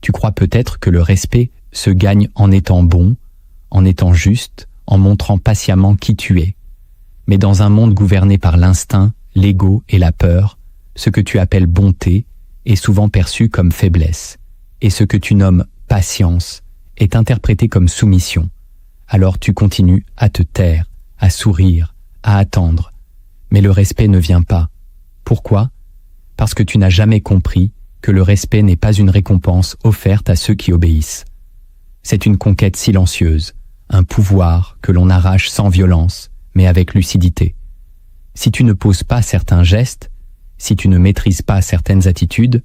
Tu crois peut-être que le respect se gagne en étant bon, en étant juste, en montrant patiemment qui tu es. Mais dans un monde gouverné par l'instinct, l'ego et la peur, ce que tu appelles bonté est souvent perçu comme faiblesse, et ce que tu nommes patience est interprété comme soumission. Alors tu continues à te taire, à sourire, à attendre. Mais le respect ne vient pas. Pourquoi ? Parce que tu n'as jamais compris que le respect n'est pas une récompense offerte à ceux qui obéissent. C'est une conquête silencieuse, un pouvoir que l'on arrache sans violence, mais avec lucidité. Si tu ne poses pas certains gestes, si tu ne maîtrises pas certaines attitudes,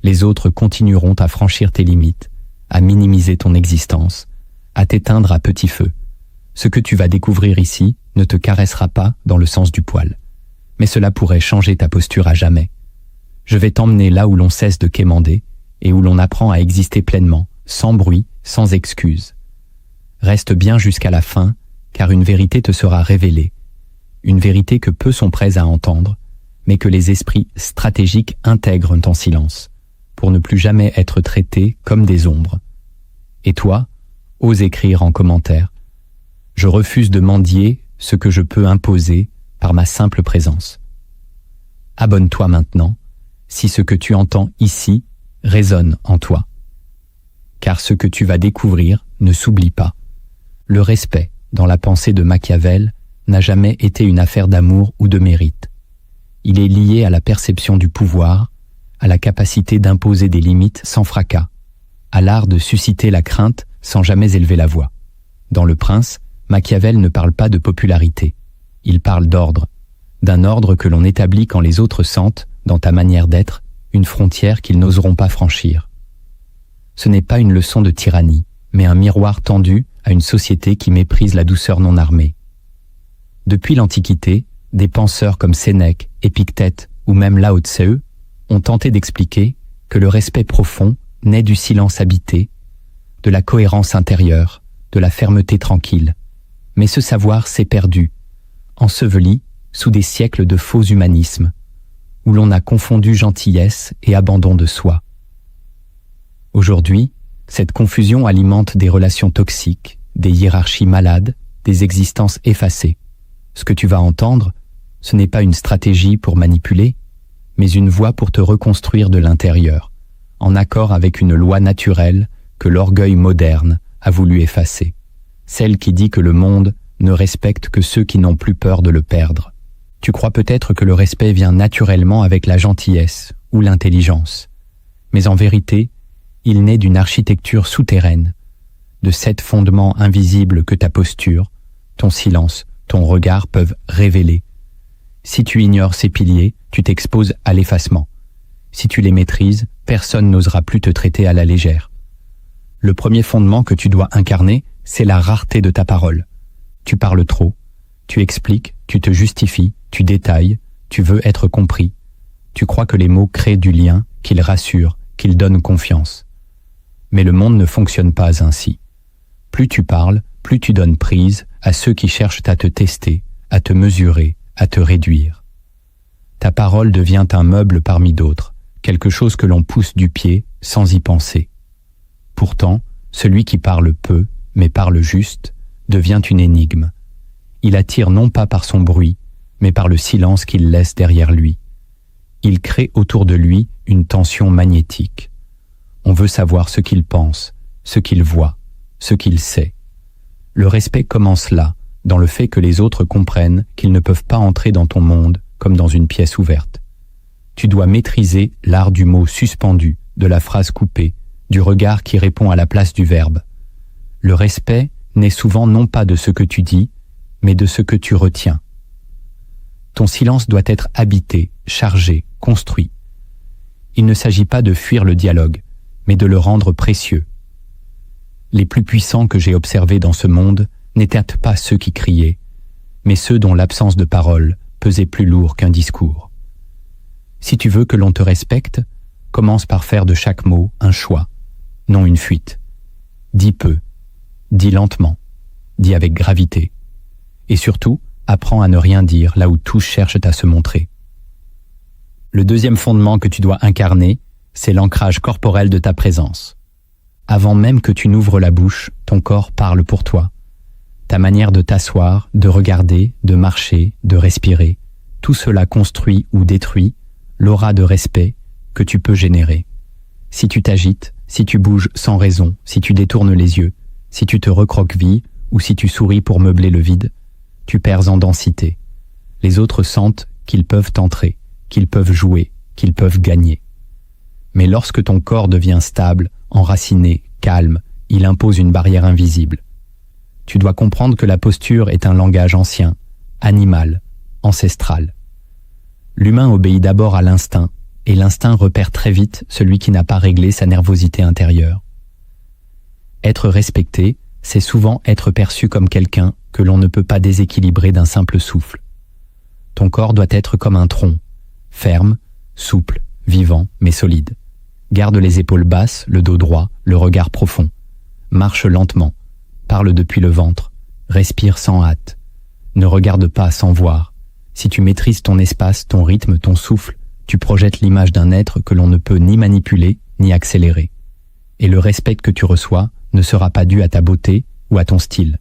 les autres continueront à franchir tes limites, à minimiser ton existence, à t'éteindre à petit feu. Ce que tu vas découvrir ici ne te caressera pas dans le sens du poil, mais cela pourrait changer ta posture à jamais. Je vais t'emmener là où l'on cesse de quémander et où l'on apprend à exister pleinement, sans bruit, sans excuse. Reste bien jusqu'à la fin, car une vérité te sera révélée. Une vérité que peu sont prêts à entendre, mais que les esprits stratégiques intègrent en silence, pour ne plus jamais être traités comme des ombres. Et toi, ose écrire en commentaire. Je refuse de mendier ce que je peux imposer par ma simple présence. Abonne-toi maintenant, si ce que tu entends ici résonne en toi. Car ce que tu vas découvrir ne s'oublie pas. Le respect, dans la pensée de Machiavel, n'a jamais été une affaire d'amour ou de mérite. Il est lié à la perception du pouvoir, à la capacité d'imposer des limites sans fracas, à l'art de susciter la crainte sans jamais élever la voix. Dans Le Prince, Machiavel ne parle pas de popularité. Il parle d'ordre, d'un ordre que l'on établit quand les autres sentent, dans ta manière d'être, une frontière qu'ils n'oseront pas franchir. Ce n'est pas une leçon de tyrannie, mais un miroir tendu à une société qui méprise la douceur non armée. Depuis l'Antiquité, des penseurs comme Sénèque, Épictète ou même Lao Tse ont tenté d'expliquer que le respect profond naît du silence habité, de la cohérence intérieure, de la fermeté tranquille. Mais ce savoir s'est perdu, enseveli sous des siècles de faux humanisme, où l'on a confondu gentillesse et abandon de soi. Aujourd'hui, cette confusion alimente des relations toxiques, des hiérarchies malades, des existences effacées. Ce que tu vas entendre, ce n'est pas une stratégie pour manipuler, mais une voie pour te reconstruire de l'intérieur, en accord avec une loi naturelle que l'orgueil moderne a voulu effacer, celle qui dit que le monde ne respecte que ceux qui n'ont plus peur de le perdre. Tu crois peut-être que le respect vient naturellement avec la gentillesse ou l'intelligence, mais en vérité, il naît d'une architecture souterraine, de 7 fondements invisibles que ta posture, ton silence, ton regard peuvent révéler. Si tu ignores ces piliers, tu t'exposes à l'effacement. Si tu les maîtrises, personne n'osera plus te traiter à la légère. Le premier fondement que tu dois incarner, c'est la rareté de ta parole. Tu parles trop, tu expliques, tu te justifies, tu détailles, tu veux être compris. Tu crois que les mots créent du lien, qu'ils rassurent, qu'ils donnent confiance. Mais le monde ne fonctionne pas ainsi. Plus tu parles, plus tu donnes prise à ceux qui cherchent à te tester, à te mesurer, à te réduire. Ta parole devient un meuble parmi d'autres, quelque chose que l'on pousse du pied sans y penser. Pourtant, celui qui parle peu, mais parle juste, devient une énigme. Il attire non pas par son bruit, mais par le silence qu'il laisse derrière lui. Il crée autour de lui une tension magnétique. On veut savoir ce qu'il pense, ce qu'il voit, ce qu'il sait. Le respect commence là, dans le fait que les autres comprennent qu'ils ne peuvent pas entrer dans ton monde comme dans une pièce ouverte. Tu dois maîtriser l'art du mot suspendu, de la phrase coupée, du regard qui répond à la place du verbe. Le respect naît souvent non pas de ce que tu dis, mais de ce que tu retiens. Ton silence doit être habité, chargé, construit. Il ne s'agit pas de fuir le dialogue, mais de le rendre précieux. Les plus puissants que j'ai observés dans ce monde n'étaient pas ceux qui criaient, mais ceux dont l'absence de parole pesait plus lourd qu'un discours. Si tu veux que l'on te respecte, commence par faire de chaque mot un choix, non une fuite. Dis peu, dis lentement, dis avec gravité. Et surtout, apprends à ne rien dire là où tous cherchent à se montrer. Le deuxième fondement que tu dois incarner, c'est l'ancrage corporel de ta présence. Avant même que tu n'ouvres la bouche, ton corps parle pour toi. Ta manière de t'asseoir, de regarder, de marcher, de respirer, tout cela construit ou détruit l'aura de respect que tu peux générer. Si tu t'agites, si tu bouges sans raison, si tu détournes les yeux, si tu te recroquevilles ou si tu souris pour meubler le vide, tu perds en densité. Les autres sentent qu'ils peuvent entrer, qu'ils peuvent jouer, qu'ils peuvent gagner. Mais lorsque ton corps devient stable, enraciné, calme, il impose une barrière invisible. Tu dois comprendre que la posture est un langage ancien, animal, ancestral. L'humain obéit d'abord à l'instinct, et l'instinct repère très vite celui qui n'a pas réglé sa nervosité intérieure. Être respecté, c'est souvent être perçu comme quelqu'un que l'on ne peut pas déséquilibrer d'un simple souffle. Ton corps doit être comme un tronc, ferme, souple, vivant, mais solide. Garde les épaules basses, le dos droit, le regard profond. Marche lentement, parle depuis le ventre, respire sans hâte. Ne regarde pas sans voir. Si tu maîtrises ton espace, ton rythme, ton souffle, tu projettes l'image d'un être que l'on ne peut ni manipuler, ni accélérer. Et le respect que tu reçois ne sera pas dû à ta beauté ou à ton style,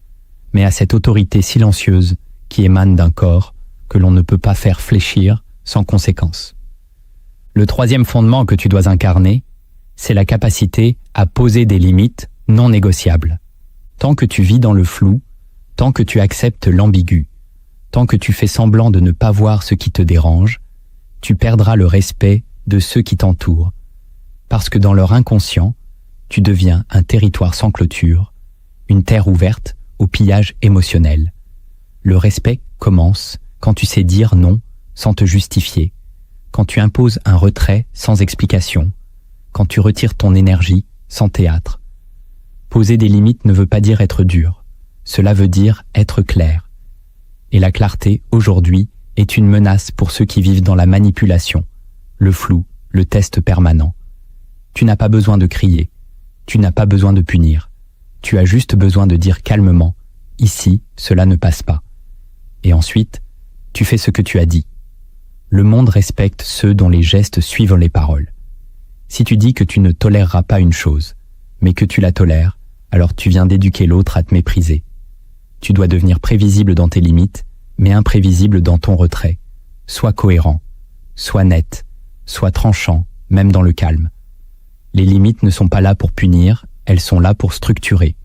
mais à cette autorité silencieuse qui émane d'un corps que l'on ne peut pas faire fléchir sans conséquence. Le troisième fondement que tu dois incarner, c'est la capacité à poser des limites non négociables. Tant que tu vis dans le flou, tant que tu acceptes l'ambigu, tant que tu fais semblant de ne pas voir ce qui te dérange, tu perdras le respect de ceux qui t'entourent, parce que dans leur inconscient, tu deviens un territoire sans clôture, une terre ouverte au pillage émotionnel. Le respect commence quand tu sais dire non sans te justifier, quand tu imposes un retrait sans explication, quand tu retires ton énergie sans théâtre. Poser des limites ne veut pas dire être dur, cela veut dire être clair. Et la clarté, aujourd'hui, est une menace pour ceux qui vivent dans la manipulation, le flou, le test permanent. Tu n'as pas besoin de crier, tu n'as pas besoin de punir, tu as juste besoin de dire calmement « ici, cela ne passe pas ». Et ensuite, tu fais ce que tu as dit. Le monde respecte ceux dont les gestes suivent les paroles. Si tu dis que tu ne toléreras pas une chose, mais que tu la tolères, alors tu viens d'éduquer l'autre à te mépriser. Tu dois devenir prévisible dans tes limites, mais imprévisible dans ton retrait. Sois cohérent, sois net, sois tranchant, même dans le calme. Les limites ne sont pas là pour punir, elles sont là pour structurer.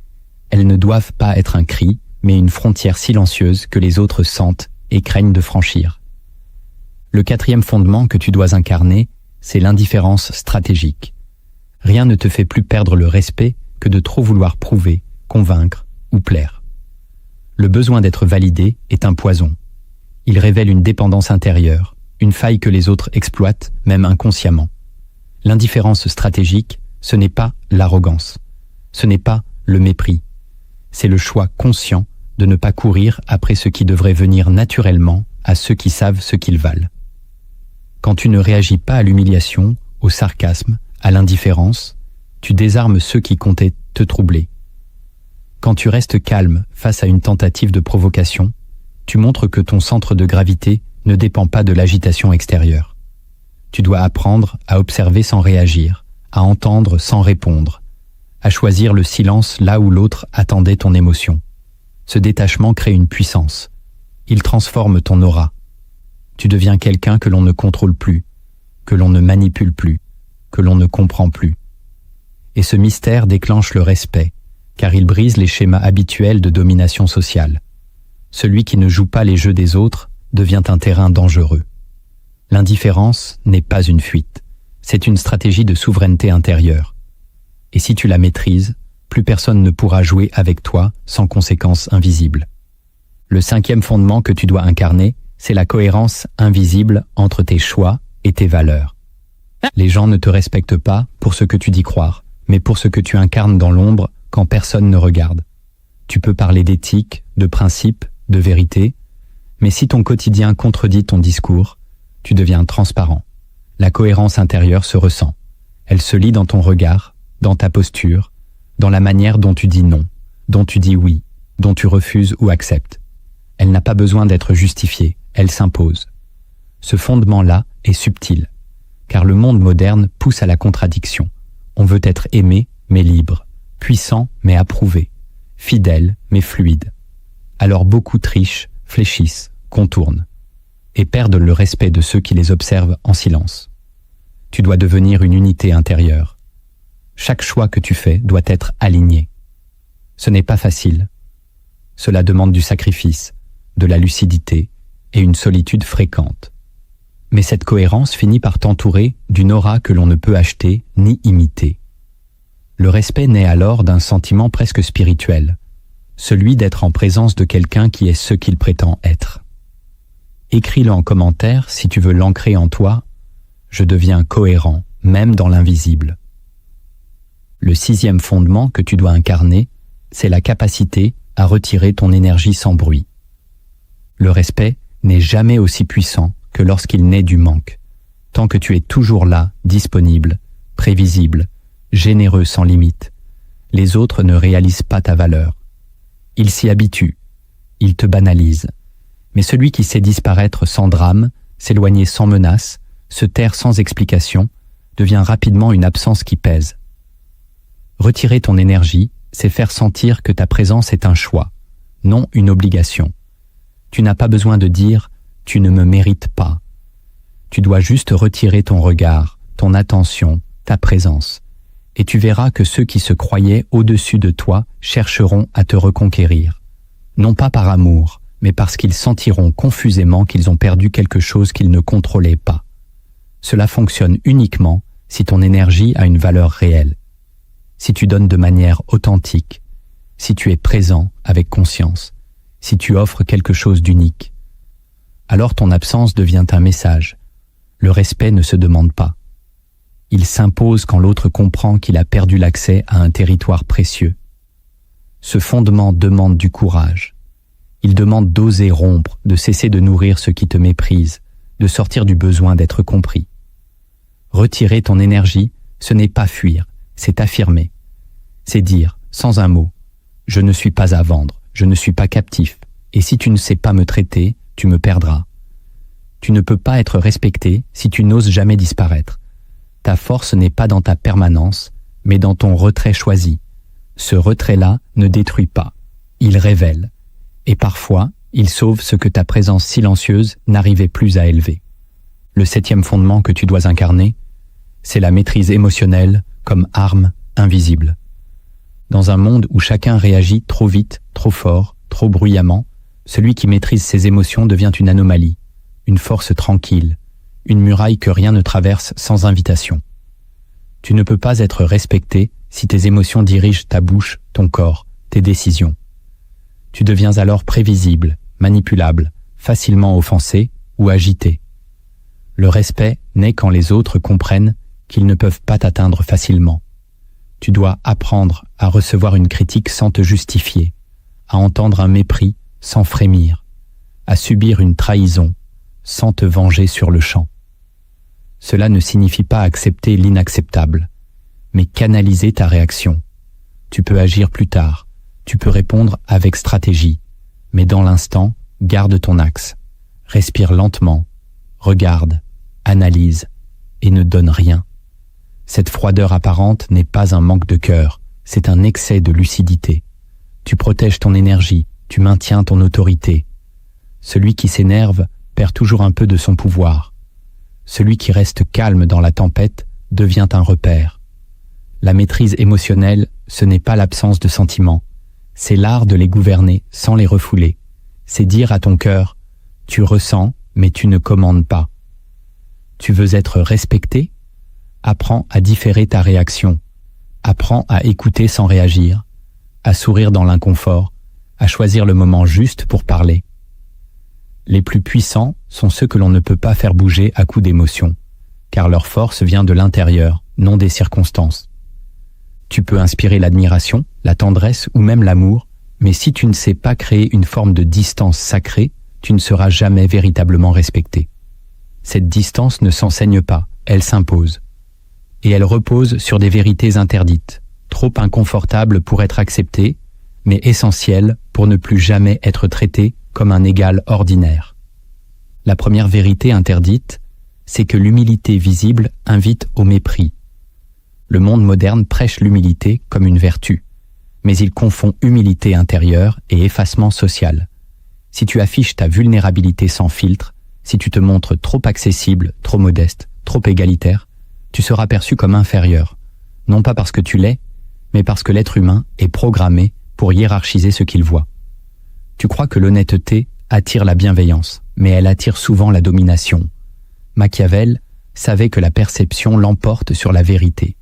Elles ne doivent pas être un cri, mais une frontière silencieuse que les autres sentent et craignent de franchir. Le quatrième fondement que tu dois incarner, c'est l'indifférence stratégique. Rien ne te fait plus perdre le respect que de trop vouloir prouver, convaincre ou plaire. Le besoin d'être validé est un poison. Il révèle une dépendance intérieure, une faille que les autres exploitent, même inconsciemment. L'indifférence stratégique, ce n'est pas l'arrogance, ce n'est pas le mépris. C'est le choix conscient de ne pas courir après ce qui devrait venir naturellement à ceux qui savent ce qu'ils valent. Quand tu ne réagis pas à l'humiliation, au sarcasme, à l'indifférence, tu désarmes ceux qui comptaient te troubler. Quand tu restes calme face à une tentative de provocation, tu montres que ton centre de gravité ne dépend pas de l'agitation extérieure. Tu dois apprendre à observer sans réagir, à entendre sans répondre, à choisir le silence là où l'autre attendait ton émotion. Ce détachement crée une puissance. Il transforme ton aura. Tu deviens quelqu'un que l'on ne contrôle plus, que l'on ne manipule plus, que l'on ne comprend plus. Et ce mystère déclenche le respect, car il brise les schémas habituels de domination sociale. Celui qui ne joue pas les jeux des autres devient un terrain dangereux. L'indifférence n'est pas une fuite, c'est une stratégie de souveraineté intérieure. Et si tu la maîtrises, plus personne ne pourra jouer avec toi sans conséquences invisibles. Le cinquième fondement que tu dois incarner, c'est la cohérence invisible entre tes choix et tes valeurs. Les gens ne te respectent pas pour ce que tu dis croire, mais pour ce que tu incarnes dans l'ombre quand personne ne regarde. Tu peux parler d'éthique, de principe, de vérité, mais si ton quotidien contredit ton discours, tu deviens transparent. La cohérence intérieure se ressent. Elle se lit dans ton regard, dans ta posture, dans la manière dont tu dis non, dont tu dis oui, dont tu refuses ou acceptes. Elle n'a pas besoin d'être justifiée, elle s'impose. Ce fondement-là est subtil, car le monde moderne pousse à la contradiction. On veut être aimé, mais libre. puissant mais approuvé, fidèle mais fluide. Alors beaucoup trichent, fléchissent, contournent, et perdent le respect de ceux qui les observent en silence. Tu dois devenir une unité intérieure. Chaque choix que tu fais doit être aligné. Ce n'est pas facile. Cela demande du sacrifice, de la lucidité et une solitude fréquente. Mais cette cohérence finit par t'entourer d'une aura que l'on ne peut acheter ni imiter. Le respect naît alors d'un sentiment presque spirituel, celui d'être en présence de quelqu'un qui est ce qu'il prétend être. Écris-le en commentaire si tu veux l'ancrer en toi. Je deviens cohérent, même dans l'invisible. Le 6e fondement que tu dois incarner, c'est la capacité à retirer ton énergie sans bruit. Le respect n'est jamais aussi puissant que lorsqu'il naît du manque, tant que tu es toujours là, disponible, prévisible, généreux sans limite. Les autres ne réalisent pas ta valeur. Ils s'y habituent, ils te banalisent. Mais celui qui sait disparaître sans drame, s'éloigner sans menace, se taire sans explication, devient rapidement une absence qui pèse. Retirer ton énergie, c'est faire sentir que ta présence est un choix, non une obligation. Tu n'as pas besoin de dire « tu ne me mérites pas ». Tu dois juste retirer ton regard, ton attention, ta présence. Et tu verras que ceux qui se croyaient au-dessus de toi chercheront à te reconquérir. Non pas par amour, mais parce qu'ils sentiront confusément qu'ils ont perdu quelque chose qu'ils ne contrôlaient pas. Cela fonctionne uniquement si ton énergie a une valeur réelle. Si tu donnes de manière authentique, si tu es présent avec conscience, si tu offres quelque chose d'unique. Alors ton absence devient un message. Le respect ne se demande pas. Il s'impose quand l'autre comprend qu'il a perdu l'accès à un territoire précieux. Ce fondement demande du courage. Il demande d'oser rompre, de cesser de nourrir ce qui te méprise, de sortir du besoin d'être compris. Retirer ton énergie, ce n'est pas fuir, c'est affirmer. C'est dire, sans un mot, « Je ne suis pas à vendre, je ne suis pas captif, et si tu ne sais pas me traiter, tu me perdras. » Tu ne peux pas être respecté si tu n'oses jamais disparaître. Ta force n'est pas dans ta permanence, mais dans ton retrait choisi. Ce retrait-là ne détruit pas, il révèle. Et parfois, il sauve ce que ta présence silencieuse n'arrivait plus à élever. Le 7e fondement que tu dois incarner, c'est la maîtrise émotionnelle comme arme invisible. Dans un monde où chacun réagit trop vite, trop fort, trop bruyamment, celui qui maîtrise ses émotions devient une anomalie, une force tranquille, une muraille que rien ne traverse sans invitation. Tu ne peux pas être respecté si tes émotions dirigent ta bouche, ton corps, tes décisions. Tu deviens alors prévisible, manipulable, facilement offensé ou agité. Le respect naît quand les autres comprennent qu'ils ne peuvent pas t'atteindre facilement. Tu dois apprendre à recevoir une critique sans te justifier, à entendre un mépris sans frémir, à subir une trahison sans te venger sur le champ. Cela ne signifie pas accepter l'inacceptable, mais canaliser ta réaction. Tu peux agir plus tard, tu peux répondre avec stratégie, mais dans l'instant, garde ton axe. Respire lentement, regarde, analyse et ne donne rien. Cette froideur apparente n'est pas un manque de cœur, c'est un excès de lucidité. Tu protèges ton énergie, tu maintiens ton autorité. Celui qui s'énerve perd toujours un peu de son pouvoir. Celui qui reste calme dans la tempête devient un repère. La maîtrise émotionnelle, ce n'est pas l'absence de sentiments. C'est l'art de les gouverner sans les refouler. C'est dire à ton cœur, tu ressens, mais tu ne commandes pas. Tu veux être respecté? Apprends à différer ta réaction. Apprends à écouter sans réagir, à sourire dans l'inconfort, à choisir le moment juste pour parler. Les plus puissants sont ceux que l'on ne peut pas faire bouger à coups d'émotion, car leur force vient de l'intérieur, non des circonstances. Tu peux inspirer l'admiration, la tendresse ou même l'amour, mais si tu ne sais pas créer une forme de distance sacrée, tu ne seras jamais véritablement respecté. Cette distance ne s'enseigne pas, elle s'impose. Et elle repose sur des vérités interdites, trop inconfortables pour être acceptées, mais essentielles pour ne plus jamais être traitées comme un égal ordinaire. La première vérité interdite, c'est que l'humilité visible invite au mépris. Le monde moderne prêche l'humilité comme une vertu, mais il confond humilité intérieure et effacement social. Si tu affiches ta vulnérabilité sans filtre, si tu te montres trop accessible, trop modeste, trop égalitaire, tu seras perçu comme inférieur, non pas parce que tu l'es, mais parce que l'être humain est programmé pour hiérarchiser ce qu'il voit. Tu crois que l'honnêteté attire la bienveillance, mais elle attire souvent la domination. Machiavel savait que la perception l'emporte sur la vérité.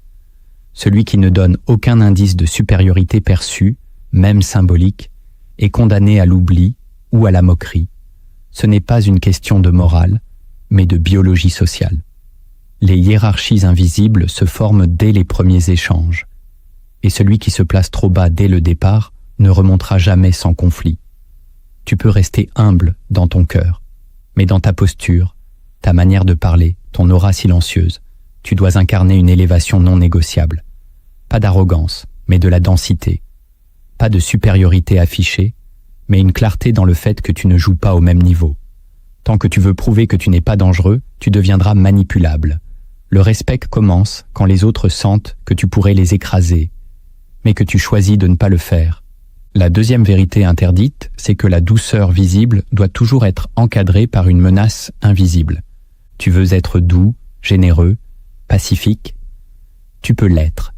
Celui qui ne donne aucun indice de supériorité perçue, même symbolique, est condamné à l'oubli ou à la moquerie. Ce n'est pas une question de morale, mais de biologie sociale. Les hiérarchies invisibles se forment dès les premiers échanges. Et celui qui se place trop bas dès le départ ne remontera jamais sans conflit. Tu peux rester humble dans ton cœur, mais dans ta posture, ta manière de parler, ton aura silencieuse, tu dois incarner une élévation non négociable. Pas d'arrogance, mais de la densité. Pas de supériorité affichée, mais une clarté dans le fait que tu ne joues pas au même niveau. Tant que tu veux prouver que tu n'es pas dangereux, tu deviendras manipulable. Le respect commence quand les autres sentent que tu pourrais les écraser, mais que tu choisis de ne pas le faire. La deuxième vérité interdite, c'est que la douceur visible doit toujours être encadrée par une menace invisible. Tu veux être doux, généreux, pacifique, tu peux l'être.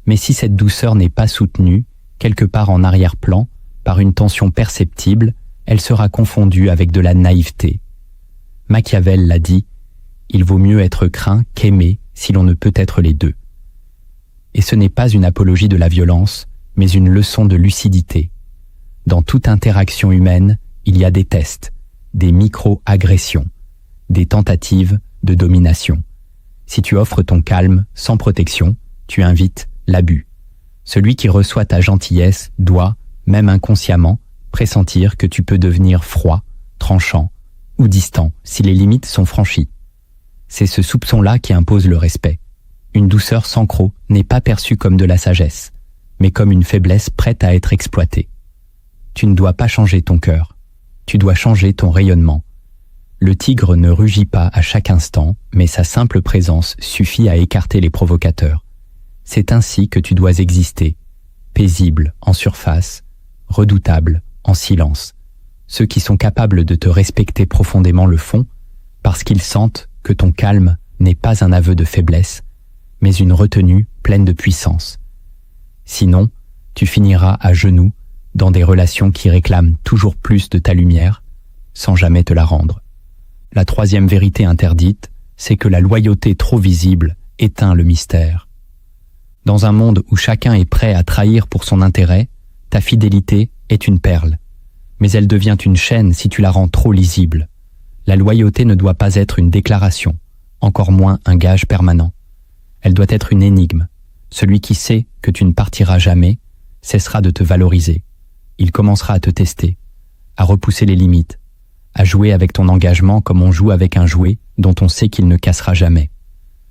Mais si cette douceur n'est pas soutenue, quelque part en arrière-plan, par une tension perceptible, elle sera confondue avec de la naïveté. Machiavel l'a dit, il vaut mieux être craint qu'aimé si l'on ne peut être les deux. Et ce n'est pas une apologie de la violence, mais une leçon de lucidité. Dans toute interaction humaine, il y a des tests, des micro-agressions, des tentatives de domination. Si tu offres ton calme sans protection, tu invites l'abus. Celui qui reçoit ta gentillesse doit, même inconsciemment, pressentir que tu peux devenir froid, tranchant ou distant si les limites sont franchies. C'est ce soupçon-là qui impose le respect. Une douceur sans croc n'est pas perçue comme de la sagesse, mais comme une faiblesse prête à être exploitée. Tu ne dois pas changer ton cœur, tu dois changer ton rayonnement. Le tigre ne rugit pas à chaque instant, mais sa simple présence suffit à écarter les provocateurs. C'est ainsi que tu dois exister, paisible en surface, redoutable en silence. Ceux qui sont capables de te respecter profondément le font, parce qu'ils sentent que ton calme n'est pas un aveu de faiblesse, mais une retenue pleine de puissance. Sinon, tu finiras à genoux dans des relations qui réclament toujours plus de ta lumière, sans jamais te la rendre. La troisième vérité interdite, c'est que la loyauté trop visible éteint le mystère. Dans un monde où chacun est prêt à trahir pour son intérêt, ta fidélité est une perle, mais elle devient une chaîne si tu la rends trop lisible. La loyauté ne doit pas être une déclaration, encore moins un gage permanent. Elle doit être une énigme. Celui qui sait que tu ne partiras jamais cessera de te valoriser. Il commencera à te tester, à repousser les limites, à jouer avec ton engagement comme on joue avec un jouet dont on sait qu'il ne cassera jamais.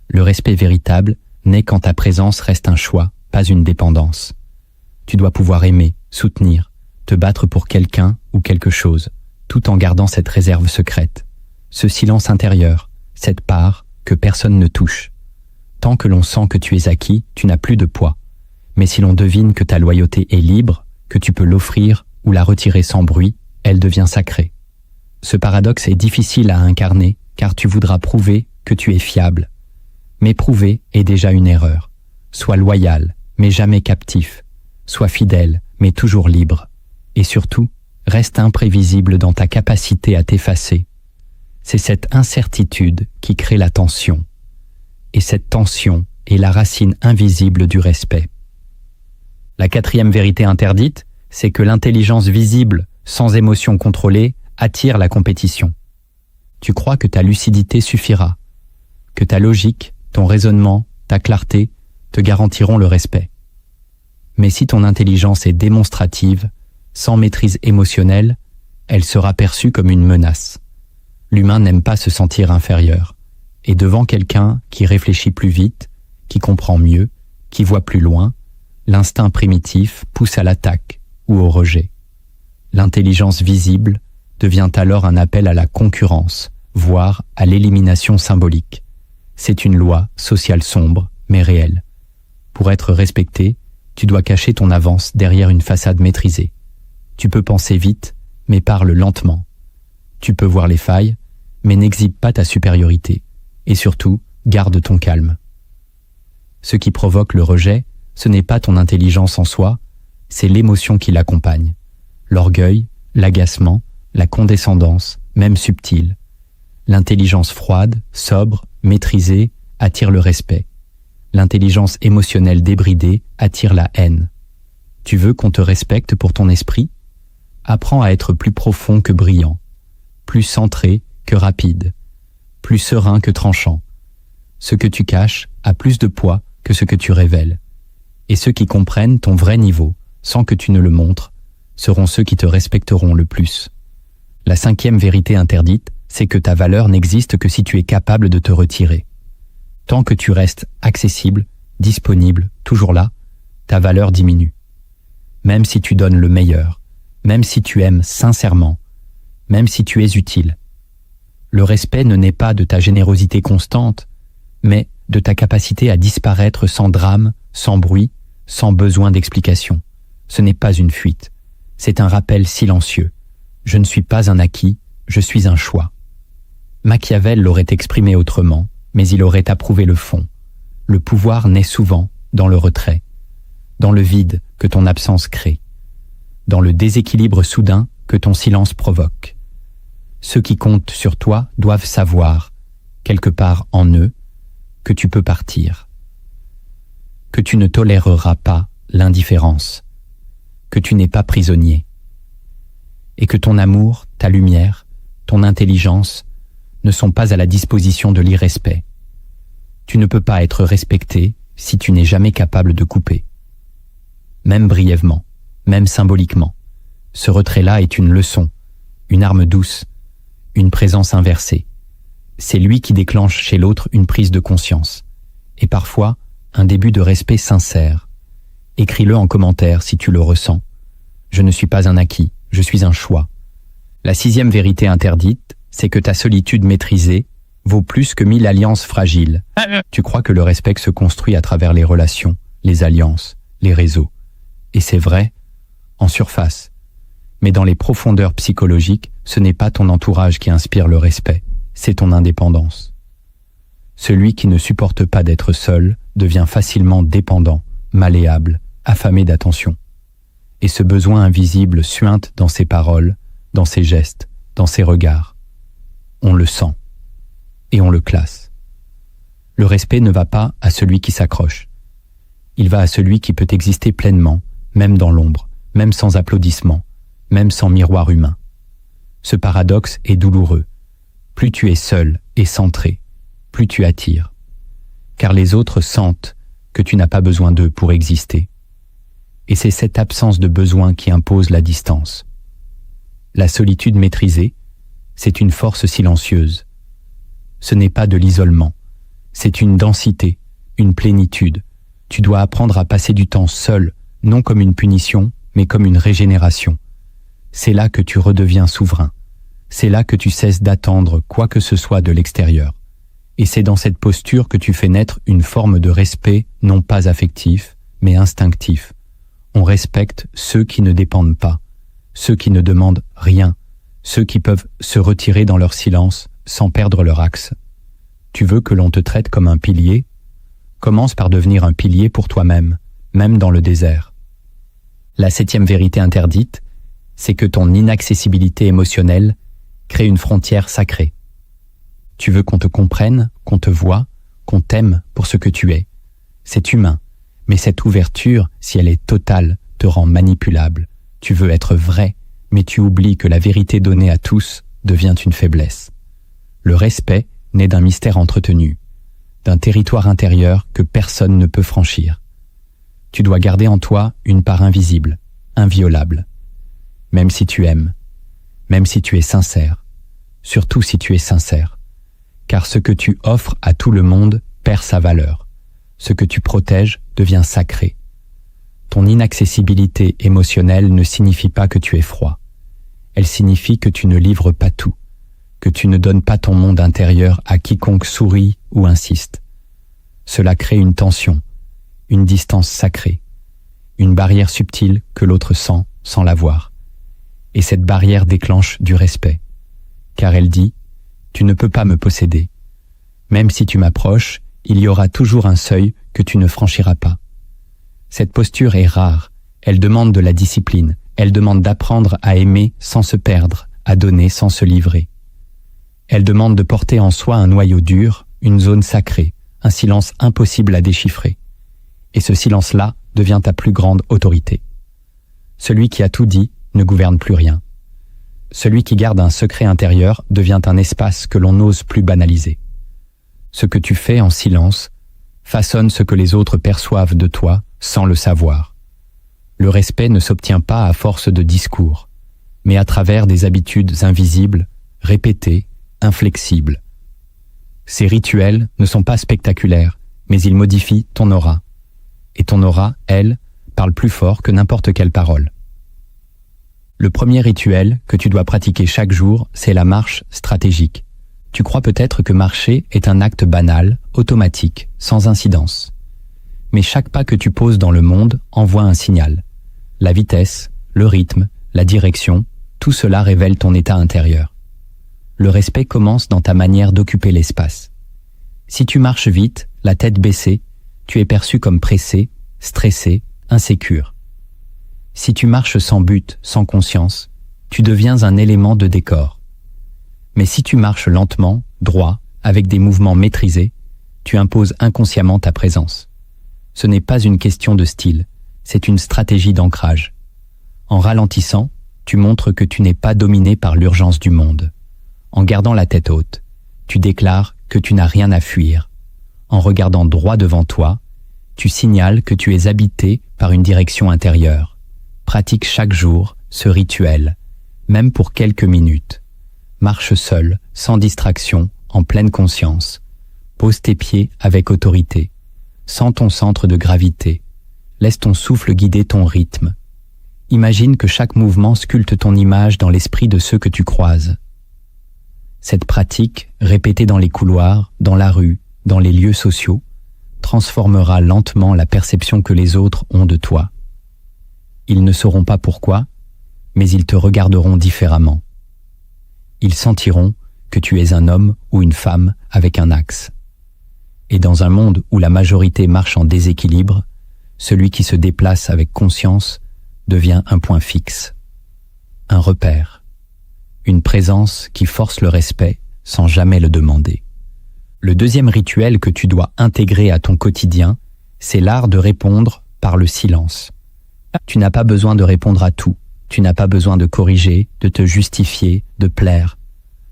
Le respect véritable naît quand ta présence reste un choix, pas une dépendance. Tu dois pouvoir aimer, soutenir, te battre pour quelqu'un ou quelque chose, tout en gardant cette réserve secrète, ce silence intérieur, cette part que personne ne touche. Tant que l'on sent que tu es acquis, tu n'as plus de poids. Mais si l'on devine que ta loyauté est libre, que tu peux l'offrir ou la retirer sans bruit, elle devient sacrée. Ce paradoxe est difficile à incarner car tu voudras prouver que tu es fiable. Mais prouver est déjà une erreur. Sois loyal, mais jamais captif. Sois fidèle, mais toujours libre. Et surtout, reste imprévisible dans ta capacité à t'effacer. C'est cette incertitude qui crée la tension. Et cette tension est la racine invisible du respect. La quatrième vérité interdite, c'est que l'intelligence visible, sans émotion contrôlée, attire la compétition. Tu crois que ta lucidité suffira, que ta logique, ton raisonnement, ta clarté te garantiront le respect. Mais si ton intelligence est démonstrative, sans maîtrise émotionnelle, elle sera perçue comme une menace. L'humain n'aime pas se sentir inférieur. Et devant quelqu'un qui réfléchit plus vite, qui comprend mieux, qui voit plus loin, l'instinct primitif pousse à l'attaque ou au rejet. L'intelligence visible devient alors un appel à la concurrence, voire à l'élimination symbolique. C'est une loi sociale sombre, mais réelle. Pour être respecté, Tu dois cacher ton avance derrière une façade maîtrisée. Tu peux penser vite, mais parle lentement. Tu peux voir les failles, mais n'exhibe pas ta supériorité. Et surtout, garde ton calme. Ce qui provoque le rejet, ce n'est pas ton intelligence en soi, c'est l'émotion qui l'accompagne. L'orgueil, l'agacement, la condescendance, même subtile. L'intelligence froide, sobre, maîtrisée, attire le respect. L'intelligence émotionnelle débridée attire la haine. Tu veux qu'on te respecte pour ton esprit? Apprends à être plus profond que brillant, plus centré que rapide, plus serein que tranchant. Ce que tu caches a plus de poids que ce que tu révèles. Et ceux qui comprennent ton vrai niveau, sans que tu ne le montres, seront ceux qui te respecteront le plus. La 5e vérité interdite, c'est que ta valeur n'existe que si tu es capable de te retirer. Tant que tu restes accessible, disponible, toujours là, ta valeur diminue. Même si tu donnes le meilleur, même si tu aimes sincèrement, même si tu es utile. Le respect ne naît pas de ta générosité constante, mais de ta capacité à disparaître sans drame, sans bruit, sans besoin d'explication. Ce n'est pas une fuite, c'est un rappel silencieux. Je ne suis pas un acquis, je suis un choix. Machiavel l'aurait exprimé autrement, mais il aurait approuvé le fond. Le pouvoir naît souvent dans le retrait, dans le vide que ton absence crée, dans le déséquilibre soudain que ton silence provoque. Ceux qui comptent sur toi doivent savoir, quelque part en eux, que tu peux partir, que tu ne toléreras pas l'indifférence, que tu n'es pas prisonnier, et que ton amour, ta lumière, ton intelligence ne sont pas à la disposition de l'irrespect. Tu ne peux pas être respecté si tu n'es jamais capable de couper. Même brièvement, même symboliquement, ce retrait-là est une leçon, une arme douce, une présence inversée. C'est lui qui déclenche chez l'autre une prise de conscience, et parfois un début de respect sincère. Écris-le en commentaire si tu le ressens. Je ne suis pas un acquis, je suis un choix. La 6e vérité interdite, c'est que ta solitude maîtrisée vaut plus que 1000 alliances fragiles. Tu crois que le respect se construit à travers les relations, les alliances, les réseaux. Et c'est vrai, en surface. Mais dans les profondeurs psychologiques, ce n'est pas ton entourage qui inspire le respect, c'est ton indépendance. Celui qui ne supporte pas d'être seul devient facilement dépendant, malléable, affamé d'attention. Et ce besoin invisible suinte dans ses paroles, dans ses gestes, dans ses regards. On le sent. Et on le classe. Le respect ne va pas à celui qui s'accroche. Il va à celui qui peut exister pleinement, même dans l'ombre, même sans applaudissements, même sans miroir humain. Ce paradoxe est douloureux. Plus tu es seul et centré, plus tu attires. Car les autres sentent que tu n'as pas besoin d'eux pour exister. Et c'est cette absence de besoin qui impose la distance. La solitude maîtrisée, c'est une force silencieuse. Ce n'est pas de l'isolement, c'est une densité, une plénitude. Tu dois apprendre à passer du temps seul, non comme une punition, mais comme une régénération. C'est là que tu redeviens souverain. C'est là que tu cesses d'attendre quoi que ce soit de l'extérieur. Et c'est dans cette posture que tu fais naître une forme de respect non pas affectif, mais instinctif. On respecte ceux qui ne dépendent pas, ceux qui ne demandent rien, ceux qui peuvent se retirer dans leur silence sans perdre leur axe. Tu veux que l'on te traite comme un pilier? Commence par devenir un pilier pour toi-même, même dans le désert. La 7e vérité interdite, c'est que ton inaccessibilité émotionnelle crée une frontière sacrée. Tu veux qu'on te comprenne, qu'on te voie, qu'on t'aime pour ce que tu es. C'est humain, mais cette ouverture, si elle est totale, te rend manipulable. Tu veux être vrai, mais tu oublies que la vérité donnée à tous devient une faiblesse. Le respect naît d'un mystère entretenu, d'un territoire intérieur que personne ne peut franchir. Tu dois garder en toi une part invisible, inviolable. Même si tu aimes, même si tu es sincère, surtout si tu es sincère. Car ce que tu offres à tout le monde perd sa valeur. Ce que tu protèges devient sacré. Ton inaccessibilité émotionnelle ne signifie pas que tu es froid. Elle signifie que tu ne livres pas tout, que tu ne donnes pas ton monde intérieur à quiconque sourit ou insiste. Cela crée une tension, une distance sacrée. une barrière subtile que l'autre sent sans la voir. Et cette barrière déclenche du respect, car elle dit « Tu ne peux pas me posséder. Même si tu m'approches, il y aura toujours un seuil que tu ne franchiras pas. » Cette posture est rare, elle demande de la discipline, elle demande d'apprendre à aimer sans se perdre, à donner sans se livrer. Elle demande de porter en soi un noyau dur, une zone sacrée, un silence impossible à déchiffrer. Et ce silence-là devient ta plus grande autorité. Celui qui a tout dit ne gouverne plus rien. Celui qui garde un secret intérieur devient un espace que l'on n'ose plus banaliser. Ce que tu fais en silence façonne ce que les autres perçoivent de toi sans le savoir. Le respect ne s'obtient pas à force de discours, mais à travers des habitudes invisibles, répétées, inflexibles. Ces rituels ne sont pas spectaculaires, mais ils modifient ton aura. Et ton aura, elle, parle plus fort que n'importe quelle parole. Le premier rituel que tu dois pratiquer chaque jour, c'est la marche stratégique. Tu crois peut-être que marcher est un acte banal, automatique, sans incidence. Mais chaque pas que tu poses dans le monde envoie un signal. La vitesse, le rythme, la direction, tout cela révèle ton état intérieur. Le respect commence dans ta manière d'occuper l'espace. Si tu marches vite, la tête baissée, tu es perçu comme pressé, stressé, insécure. Si tu marches sans but, sans conscience, tu deviens un élément de décor. Mais si tu marches lentement, droit, avec des mouvements maîtrisés, tu imposes inconsciemment ta présence. Ce n'est pas une question de style, c'est une stratégie d'ancrage. En ralentissant, tu montres que tu n'es pas dominé par l'urgence du monde. En gardant la tête haute, tu déclares que tu n'as rien à fuir. En regardant droit devant toi, tu signales que tu es habité par une direction intérieure. Pratique chaque jour ce rituel, même pour quelques minutes. Marche seul, sans distraction, en pleine conscience. Pose tes pieds avec autorité. Sens ton centre de gravité. Laisse ton souffle guider ton rythme. Imagine que chaque mouvement sculpte ton image dans l'esprit de ceux que tu croises. Cette pratique, répétée dans les couloirs, dans la rue, dans les lieux sociaux, transformera lentement la perception que les autres ont de toi. Ils ne sauront pas pourquoi, mais ils te regarderont différemment. Ils sentiront que tu es un homme ou une femme avec un axe. Et dans un monde où la majorité marche en déséquilibre, celui qui se déplace avec conscience devient un point fixe, un repère, une présence qui force le respect sans jamais le demander. Le deuxième rituel que tu dois intégrer à ton quotidien, c'est l'art de répondre par le silence. Tu n'as pas besoin de répondre à tout, tu n'as pas besoin de corriger, de te justifier, de plaire.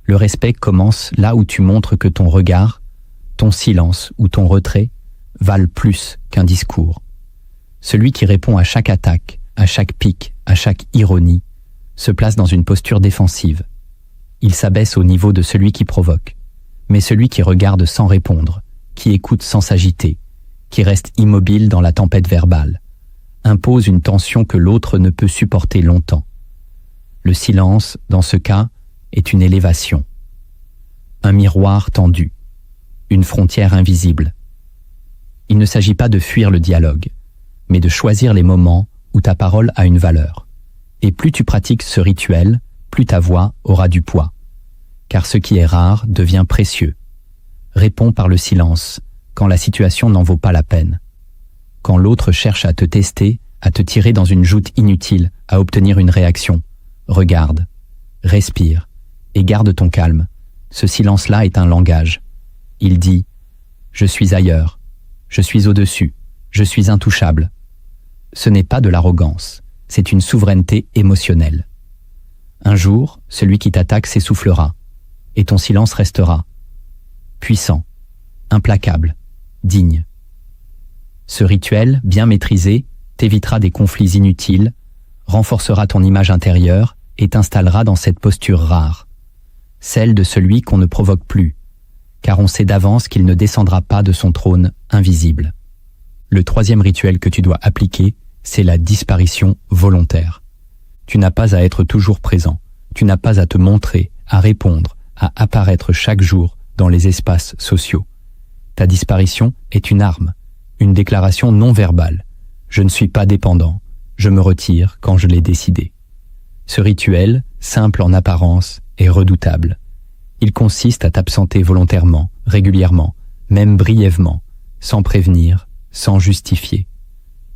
Le respect commence là où tu montres que ton regard, ton silence ou ton retrait valent plus qu'un discours. Celui qui répond à chaque attaque, à chaque pique, à chaque ironie, se place dans une posture défensive. Il s'abaisse au niveau de celui qui provoque. Mais celui qui regarde sans répondre, qui écoute sans s'agiter, qui reste immobile dans la tempête verbale, impose une tension que l'autre ne peut supporter longtemps. Le silence, dans ce cas, est une élévation. Un miroir tendu, une frontière invisible. Il ne s'agit pas de fuir le dialogue, mais de choisir les moments où ta parole a une valeur. Et plus tu pratiques ce rituel, plus ta voix aura du poids. Car ce qui est rare devient précieux. Réponds par le silence, quand la situation n'en vaut pas la peine. Quand l'autre cherche à te tester, à te tirer dans une joute inutile, à obtenir une réaction, regarde, respire, et garde ton calme. Ce silence-là est un langage. Il dit « Je suis ailleurs, je suis au-dessus, je suis intouchable ». Ce n'est pas de l'arrogance, c'est une souveraineté émotionnelle. Un jour, celui qui t'attaque s'essoufflera, et ton silence restera. Puissant, implacable, digne. Ce rituel, bien maîtrisé, t'évitera des conflits inutiles, renforcera ton image intérieure et t'installera dans cette posture rare, celle de celui qu'on ne provoque plus, car on sait d'avance qu'il ne descendra pas de son trône invisible. Le troisième rituel que tu dois appliquer, c'est la disparition volontaire. Tu n'as pas à être toujours présent, tu n'as pas à te montrer, à répondre, à apparaître chaque jour dans les espaces sociaux. Ta disparition est une arme, une déclaration non verbale. Je ne suis pas dépendant, je me retire quand je l'ai décidé. Ce rituel, simple en apparence, est redoutable. Il consiste à t'absenter volontairement, régulièrement, même brièvement, sans prévenir, sans justifier.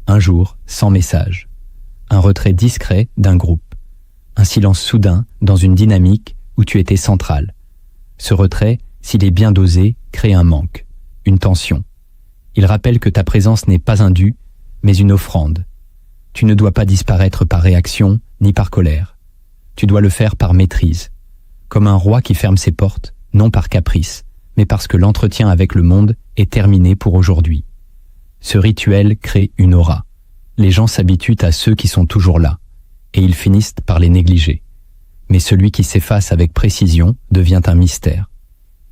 Un jour, sans message. Un retrait discret d'un groupe. Un silence soudain dans une dynamique où tu étais central. Ce retrait, s'il est bien dosé, crée un manque, une tension. Il rappelle que ta présence n'est pas un dû, mais une offrande. Tu ne dois pas disparaître par réaction ni par colère. Tu dois le faire par maîtrise. Comme un roi qui ferme ses portes, non par caprice, mais parce que l'entretien avec le monde est terminé pour aujourd'hui. Ce rituel crée une aura. Les gens s'habituent à ceux qui sont toujours là, et ils finissent par les négliger. Mais celui qui s'efface avec précision devient un mystère.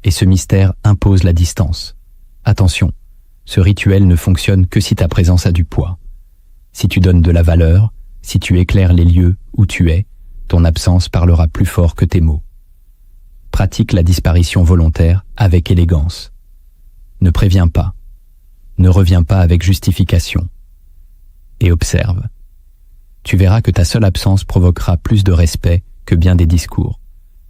Et ce mystère impose la distance. Attention, ce rituel ne fonctionne que si ta présence a du poids. Si tu donnes de la valeur, si tu éclaires les lieux où tu es, ton absence parlera plus fort que tes mots. Pratique la disparition volontaire avec élégance. Ne préviens pas. Ne reviens pas avec justification. Et observe. Tu verras que ta seule absence provoquera plus de respect que bien des discours.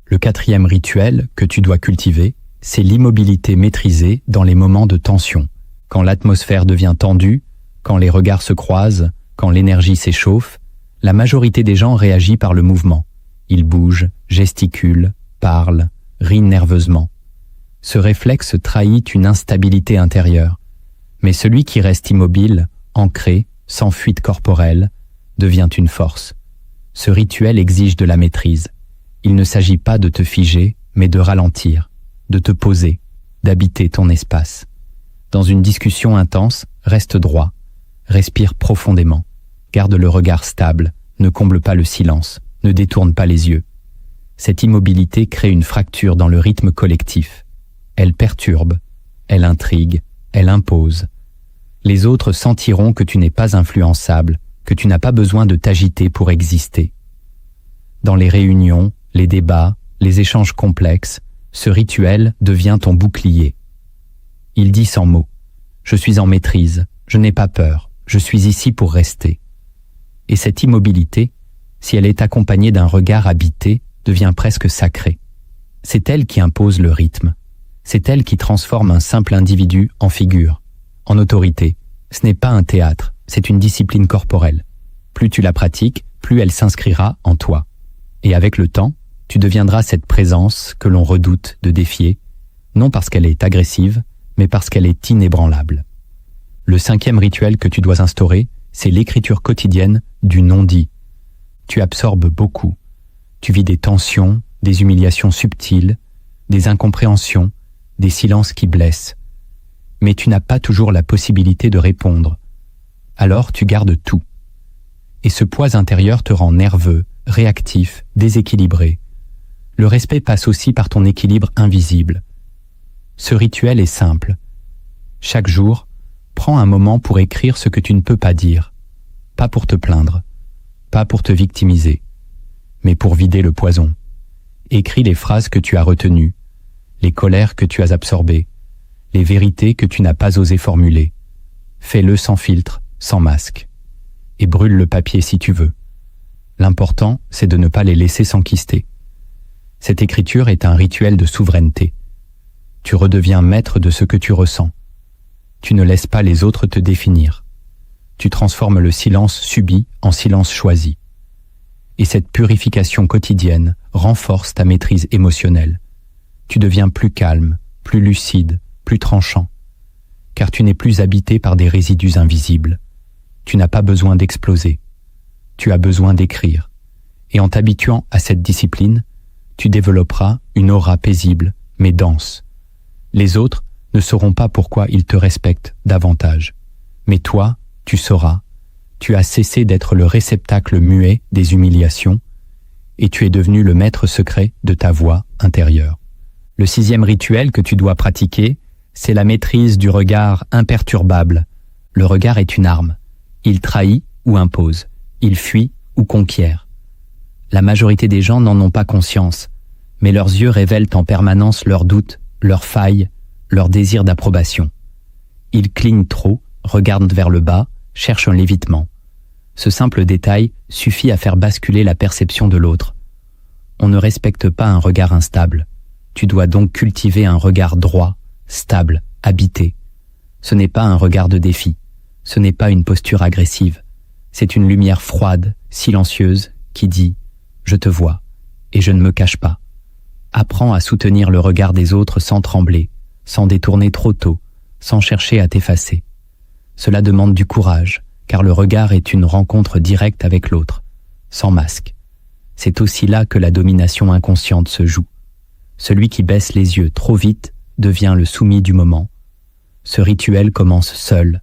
Le 4e rituel que tu dois cultiver, c'est l'immobilité maîtrisée dans les moments de tension. Quand l'atmosphère devient tendue, quand les regards se croisent, quand l'énergie s'échauffe, la majorité des gens réagit par le mouvement. Ils bougent, gesticulent, parlent, rient nerveusement. Ce réflexe trahit une instabilité intérieure. Mais celui qui reste immobile, ancré, sans fuite corporelle, devient une force. Ce rituel exige de la maîtrise. Il ne s'agit pas de te figer, mais de ralentir, de te poser, d'habiter ton espace. Dans une discussion intense, reste droit, respire profondément, garde le regard stable, ne comble pas le silence, ne détourne pas les yeux. Cette immobilité crée une fracture dans le rythme collectif. Elle perturbe, elle intrigue, elle impose. Les autres sentiront que tu n'es pas influençable, que tu n'as pas besoin de t'agiter pour exister. Dans les réunions, les débats, les échanges complexes, ce rituel devient ton bouclier. Il dit sans mots, « Je suis en maîtrise, je n'ai pas peur, je suis ici pour rester. » Et cette immobilité, si elle est accompagnée d'un regard habité, devient presque sacrée. C'est elle qui impose le rythme. C'est elle qui transforme un simple individu en figure, en autorité. Ce n'est pas un théâtre, c'est une discipline corporelle. Plus tu la pratiques, plus elle s'inscrira en toi. Et avec le temps, tu deviendras cette présence que l'on redoute de défier, non parce qu'elle est agressive, mais parce qu'elle est inébranlable. Le 5e rituel que tu dois instaurer, c'est l'écriture quotidienne du non-dit. Tu absorbes beaucoup. Tu vis des tensions, des humiliations subtiles, des incompréhensions, des silences qui blessent. Mais tu n'as pas toujours la possibilité de répondre. Alors tu gardes tout. Et ce poids intérieur te rend nerveux, réactif, déséquilibré. Le respect passe aussi par ton équilibre invisible. Ce rituel est simple. Chaque jour, prends un moment pour écrire ce que tu ne peux pas dire. Pas pour te plaindre, pas pour te victimiser, mais pour vider le poison. Écris les phrases que tu as retenues, les colères que tu as absorbées, les vérités que tu n'as pas osé formuler. Fais-le sans filtre, sans masque. Et brûle le papier si tu veux. L'important, c'est de ne pas les laisser s'enquister. Cette écriture est un rituel de souveraineté. Tu redeviens maître de ce que tu ressens. Tu ne laisses pas les autres te définir. Tu transformes le silence subi en silence choisi. Et cette purification quotidienne renforce ta maîtrise émotionnelle. Tu deviens plus calme, plus lucide, plus tranchant, car tu n'es plus habité par des résidus invisibles. Tu n'as pas besoin d'exploser. Tu as besoin d'écrire. Et en t'habituant à cette discipline, tu développeras une aura paisible, mais dense. Les autres ne sauront pas pourquoi ils te respectent davantage. Mais toi, tu sauras. Tu as cessé d'être le réceptacle muet des humiliations et tu es devenu le maître secret de ta voix intérieure. Le 6e rituel que tu dois pratiquer, c'est la maîtrise du regard imperturbable. Le regard est une arme. Il trahit ou impose. Il fuit ou conquiert. La majorité des gens n'en ont pas conscience, mais leurs yeux révèlent en permanence leurs doutes, leurs failles, leur désir d'approbation. Ils clignent trop, regardent vers le bas, cherche un lévitement. Ce simple détail suffit à faire basculer la perception de l'autre. On ne respecte pas un regard instable. Tu dois donc cultiver un regard droit, stable, habité. Ce n'est pas un regard de défi. Ce n'est pas une posture agressive. C'est une lumière froide, silencieuse, qui dit « Je te vois, et je ne me cache pas ». Apprends à soutenir le regard des autres sans trembler, sans détourner trop tôt, sans chercher à t'effacer. Cela demande du courage, car le regard est une rencontre directe avec l'autre, sans masque. C'est aussi là que la domination inconsciente se joue. Celui qui baisse les yeux trop vite devient le soumis du moment. Ce rituel commence seul.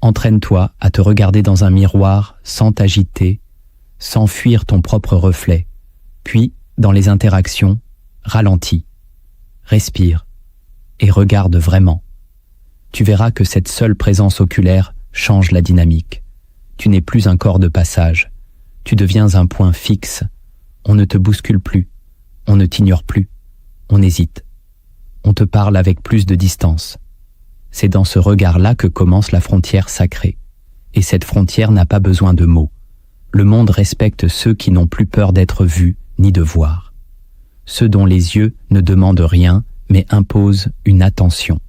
Entraîne-toi à te regarder dans un miroir sans t'agiter, sans fuir ton propre reflet. Puis, dans les interactions, ralentis, respire et regarde vraiment. Tu verras que cette seule présence oculaire change la dynamique. Tu n'es plus un corps de passage. Tu deviens un point fixe. On ne te bouscule plus. On ne t'ignore plus. On hésite. On te parle avec plus de distance. C'est dans ce regard-là que commence la frontière sacrée. Et cette frontière n'a pas besoin de mots. Le monde respecte ceux qui n'ont plus peur d'être vus ni de voir. Ceux dont les yeux ne demandent rien, mais imposent une attention.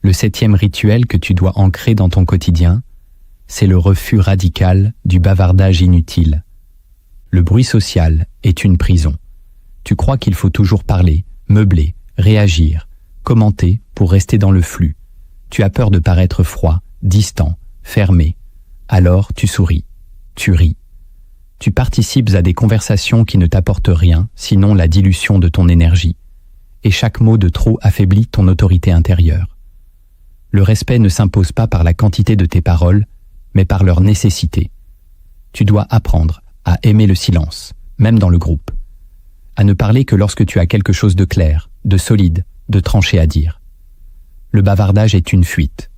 Le 7e rituel que tu dois ancrer dans ton quotidien, c'est le refus radical du bavardage inutile. Le bruit social est une prison. Tu crois qu'il faut toujours parler, meubler, réagir, commenter pour rester dans le flux. Tu as peur de paraître froid, distant, fermé. Alors tu souris, tu ris. Tu participes à des conversations qui ne t'apportent rien, sinon la dilution de ton énergie. Et chaque mot de trop affaiblit ton autorité intérieure. Le respect ne s'impose pas par la quantité de tes paroles, mais par leur nécessité. Tu dois apprendre à aimer le silence, même dans le groupe. À ne parler que lorsque tu as quelque chose de clair, de solide, de tranché à dire. Le bavardage est une fuite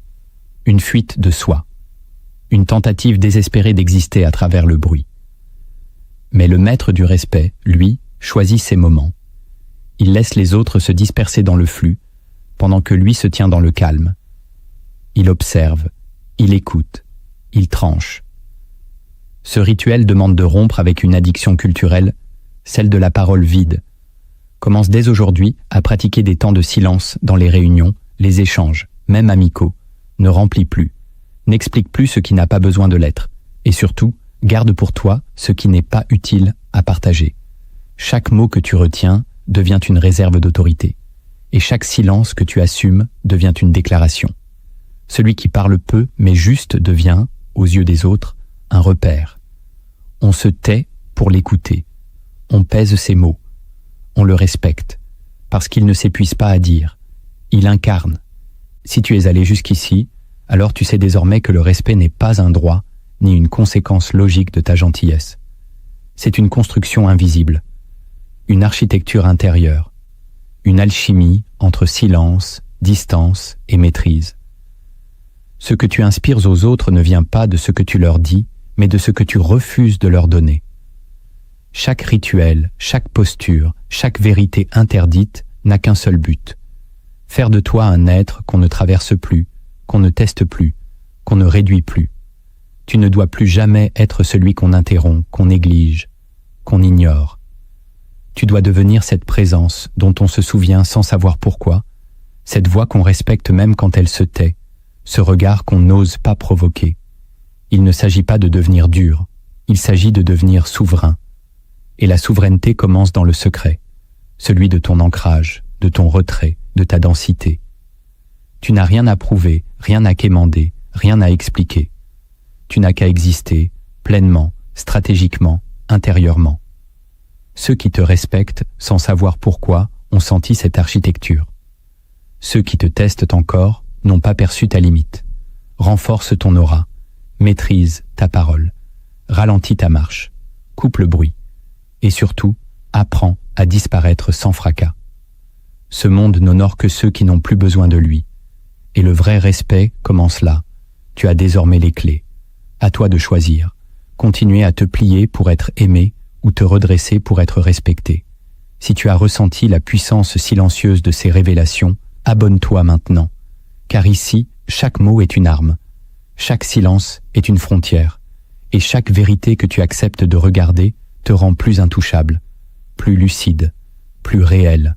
de soi, une tentative désespérée d'exister à travers le bruit. Mais le maître du respect, lui, choisit ses moments. Il laisse les autres se disperser dans le flux, pendant que lui se tient dans le calme. Il observe, il écoute, il tranche. Ce rituel demande de rompre avec une addiction culturelle, celle de la parole vide. Commence dès aujourd'hui à pratiquer des temps de silence dans les réunions, les échanges, même amicaux. Ne remplis plus, n'explique plus ce qui n'a pas besoin de l'être. Et surtout, garde pour toi ce qui n'est pas utile à partager. Chaque mot que tu retiens devient une réserve d'autorité. Et chaque silence que tu assumes devient une déclaration. Celui qui parle peu mais juste devient, aux yeux des autres, un repère. On se tait pour l'écouter. On pèse ses mots. On le respecte, parce qu'il ne s'épuise pas à dire. Il incarne. Si tu es allé jusqu'ici, alors tu sais désormais que le respect n'est pas un droit, ni une conséquence logique de ta gentillesse. C'est une construction invisible, une architecture intérieure, une alchimie entre silence, distance et maîtrise. Ce que tu inspires aux autres ne vient pas de ce que tu leur dis, mais de ce que tu refuses de leur donner. Chaque rituel, chaque posture, chaque vérité interdite n'a qu'un seul but. Faire de toi un être qu'on ne traverse plus, qu'on ne teste plus, qu'on ne réduit plus. Tu ne dois plus jamais être celui qu'on interrompt, qu'on néglige, qu'on ignore. Tu dois devenir cette présence dont on se souvient sans savoir pourquoi, cette voix qu'on respecte même quand elle se tait, ce regard qu'on n'ose pas provoquer. Il ne s'agit pas de devenir dur, il s'agit de devenir souverain. Et la souveraineté commence dans le secret, celui de ton ancrage, de ton retrait, de ta densité. Tu n'as rien à prouver, rien à quémander, rien à expliquer. Tu n'as qu'à exister, pleinement, stratégiquement, intérieurement. Ceux qui te respectent, sans savoir pourquoi, ont senti cette architecture. Ceux qui te testent encore n'ont pas perçu ta limite. Renforce ton aura, maîtrise ta parole, ralentis ta marche, coupe le bruit, et surtout, apprends à disparaître sans fracas. Ce monde n'honore que ceux qui n'ont plus besoin de lui. Et le vrai respect commence là. Tu as désormais les clés. À toi de choisir. Continuer à te plier pour être aimé ou te redresser pour être respecté. Si tu as ressenti la puissance silencieuse de ces révélations, abonne-toi maintenant. Car ici, chaque mot est une arme. Chaque silence est une frontière, et chaque vérité que tu acceptes de regarder te rend plus intouchable, plus lucide, plus réel.